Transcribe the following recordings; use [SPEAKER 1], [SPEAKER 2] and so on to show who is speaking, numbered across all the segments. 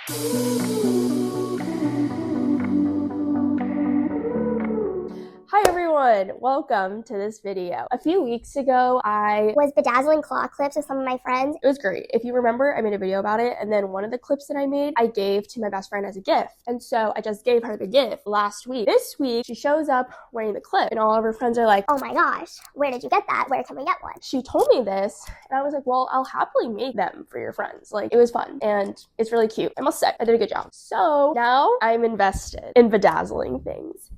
[SPEAKER 1] Hi everyone, welcome to this video. A few weeks ago, I
[SPEAKER 2] was bedazzling claw clips with some of my friends.
[SPEAKER 1] It was great. If you remember, I made a video about it, and then one of the clips that I made, I gave to my best friend as a gift. And so I just gave her the gift last week. This week, she shows up wearing the clip, and all of her friends are like,
[SPEAKER 2] oh my gosh, where did you get that? Where can we get one?
[SPEAKER 1] She told me this, and I was like, well, I'll happily make them for your friends. Like, it was fun, and it's really cute. I must say, I did a good job. So now I'm invested in bedazzling things.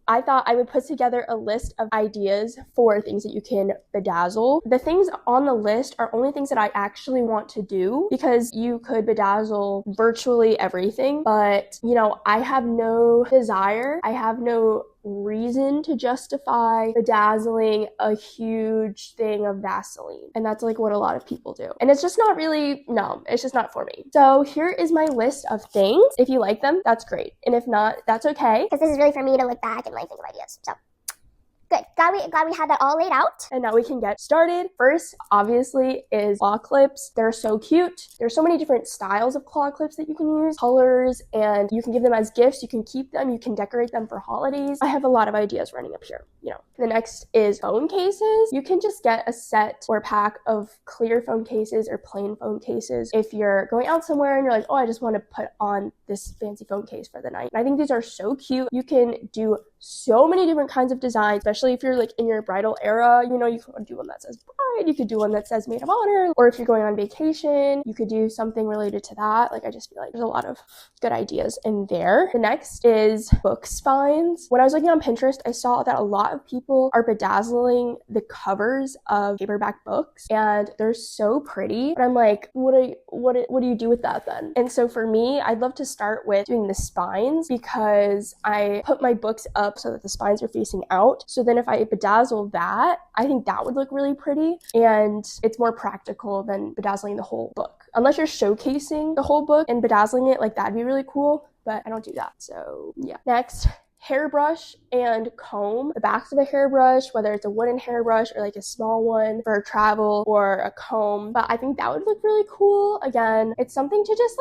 [SPEAKER 1] I thought I would put together a list of ideas for things that you can bedazzle. The things on the list are only things that I actually want to do, because you could bedazzle virtually everything, but I have no desire, I have no reason to justify bedazzling a huge thing of Vaseline. And that's like what a lot of people do. And it's just not really, no, it's just not for me. So here is my list of things. If you like them, that's great. And if not, that's okay.
[SPEAKER 2] Because this is really for me to look back and like think of ideas. So good. Glad we had that all laid out.
[SPEAKER 1] And now we can get started. First, obviously, is claw clips. They're so cute. There's so many different styles of claw clips that you can use, colors, and you can give them as gifts. You can keep them. You can decorate them for holidays. I have a lot of ideas running up here. The next is phone cases. You can just get a set or pack of clear phone cases or plain phone cases if you're going out somewhere and you're like, oh, I just want to put on this fancy phone case for the night. And I think these are so cute. You can do so many different kinds of designs, especially if you're like in your bridal era. You could do one that says bride, you could do one that says maid of honor, or if you're going on vacation, you could do something related to that. Like, I just feel like there's a lot of good ideas in there. The next is book spines. When I was looking on Pinterest, I saw that a lot of people are bedazzling the covers of paperback books, and they're so pretty. But I'm like, what do you do with that then? And so for me, I'd love to start with doing the spines, because I put my books up so that the spines are facing out. So then if I bedazzle that, I think that would look really pretty, and it's more practical than bedazzling the whole book. Unless you're showcasing the whole book and bedazzling it, like that'd be really cool, but I don't do that. So yeah. Next, hairbrush and comb. The backs of a hairbrush, whether it's a wooden hairbrush or like a small one for travel, or a comb, but I think that would look really cool. Again, it's something to just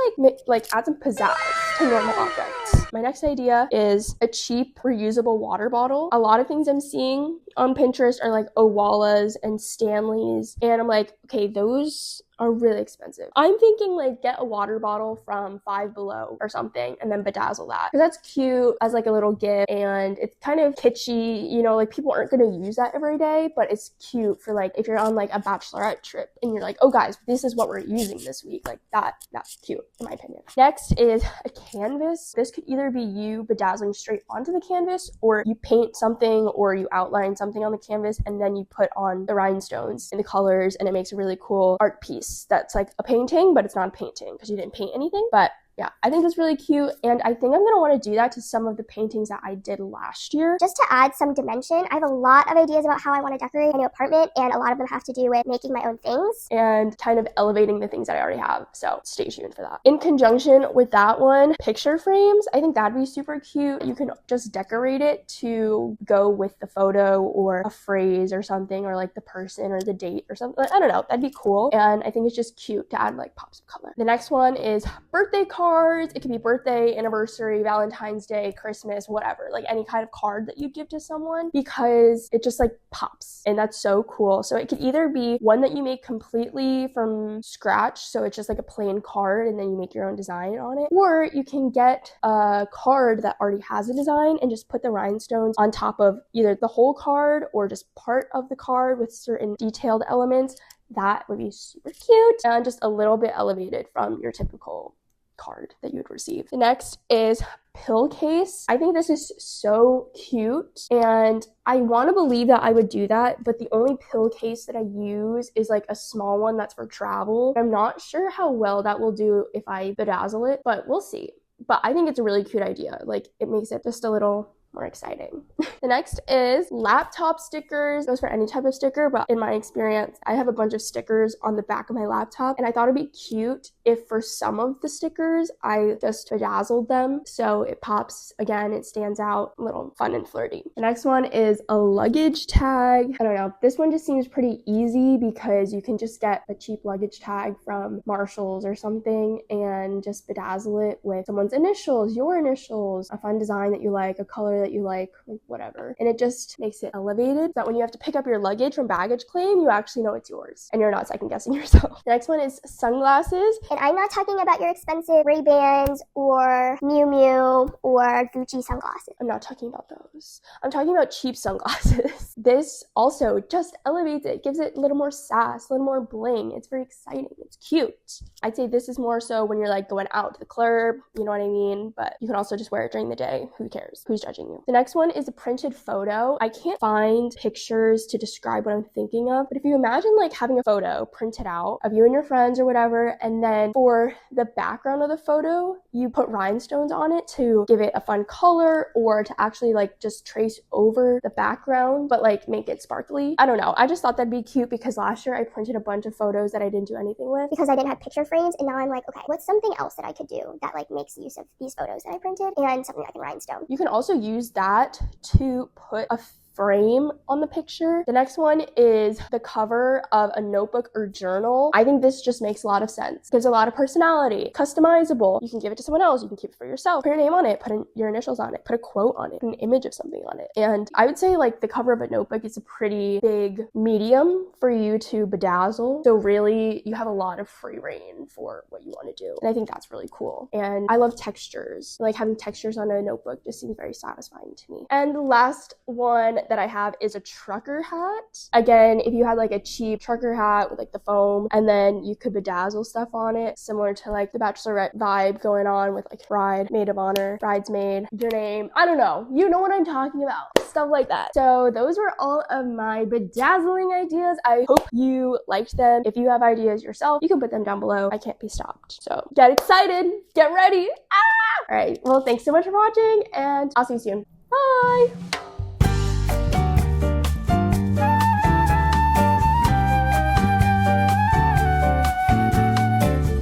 [SPEAKER 1] like add some pizzazz to normal objects. My next idea is a cheap reusable water bottle. A lot of things I'm seeing on Pinterest are like Owalas and Stanleys, and I'm like, okay, those are really expensive. I'm thinking like get a water bottle from Five Below or something and then bedazzle that, because that's cute as like a little gift, and it's kind of kitschy, like people aren't going to use that every day, but it's cute for like if you're on like a bachelorette trip and you're like, oh guys, this is what we're using this week. Like that's cute in my opinion. Next is a canvas. This could either be you bedazzling straight onto the canvas, or you paint something or you outline something on the canvas and then you put on the rhinestones and the colors, and it makes a really cool art piece that's like a painting, but it's not a painting because you didn't paint anything. But yeah, I think that's really cute, and I think I'm going to want to do that to some of the paintings that I did last year.
[SPEAKER 2] Just to add some dimension, I have a lot of ideas about how I want to decorate a new apartment, and a lot of them have to do with making my own things
[SPEAKER 1] and kind of elevating the things that I already have, so stay tuned for that. In conjunction with that one, picture frames. I think that'd be super cute. You can just decorate it to go with the photo or a phrase or something, or like the person or the date or something. I don't know, that'd be cool, and I think it's just cute to add like pops of color. The next one is birthday cards. It could be birthday, anniversary, Valentine's Day, Christmas, whatever, like any kind of card that you give to someone, because it just like pops, and that's so cool. So it could either be one that you make completely from scratch, so it's just like a plain card and then you make your own design on it, or you can get a card that already has a design and just put the rhinestones on top of either the whole card or just part of the card with certain detailed elements. That would be super cute and just a little bit elevated from your typical card that you would receive. The next is pill case. I think this is so cute, and I want to believe that I would do that, but the only pill case that I use is like a small one that's for travel. I'm not sure how well that will do if I bedazzle it, but we'll see. But I think it's a really cute idea. Like, it makes it just a little more exciting. The next is laptop stickers. It goes for any type of sticker, but in my experience, I have a bunch of stickers on the back of my laptop, and I thought it'd be cute if for some of the stickers, I just bedazzled them so it pops again, it stands out, a little fun and flirty. The next one is a luggage tag. I don't know, this one just seems pretty easy because you can just get a cheap luggage tag from Marshall's or something and just bedazzle it with someone's initials, your initials, a fun design that you like, a color that you like whatever. And it just makes it elevated so that when you have to pick up your luggage from baggage claim, you actually know it's yours and you're not second guessing yourself. The next one is sunglasses.
[SPEAKER 2] And I'm not talking about your expensive Ray-Bans or Miu Miu or Gucci sunglasses.
[SPEAKER 1] I'm not talking about those. I'm talking about cheap sunglasses. This also just elevates it, gives it a little more sass, a little more bling. It's very exciting. It's cute. I'd say this is more so when you're like going out to the club, you know what I mean? But you can also just wear it during the day. Who cares? Who's judging you? The next one is a printed photo. I can't find pictures to describe what I'm thinking of, but if you imagine like having a photo printed out of you and your friends or whatever, and then for the background of the photo, you put rhinestones on it to give it a fun color or to actually like just trace over the background, but like make it sparkly. I don't know. I just thought that'd be cute because last year I printed a bunch of photos that I didn't do anything with
[SPEAKER 2] because I didn't have picture frames, and now I'm like, okay, what's something else that I could do that like makes use of these photos that I printed and something I can rhinestone.
[SPEAKER 1] You can also use that to put a frame on the picture. The next one is the cover of a notebook or journal. I think this just makes a lot of sense. Gives a lot of personality, customizable. You can give it to someone else, you can keep it for yourself, put your name on it, put in your initials on it, put a quote on it, put an image of something on it. And I would say like the cover of a notebook is a pretty big medium for you to bedazzle. So really you have a lot of free reign for what you want to do. And I think that's really cool. And I love textures. Like having textures on a notebook just seems very satisfying to me. And the last one that I have is a trucker hat. Again, if you had like a cheap trucker hat with like the foam and then you could bedazzle stuff on it, similar to like the Bachelorette vibe going on with like bride, maid of honor, bridesmaid, your name, I don't know. You know what I'm talking about. Stuff like that. So those were all of my bedazzling ideas. I hope you liked them. If you have ideas yourself, you can put them down below. I can't be stopped. So get excited, get ready. Ah! All right. Well, thanks so much for watching and I'll see you soon. Bye.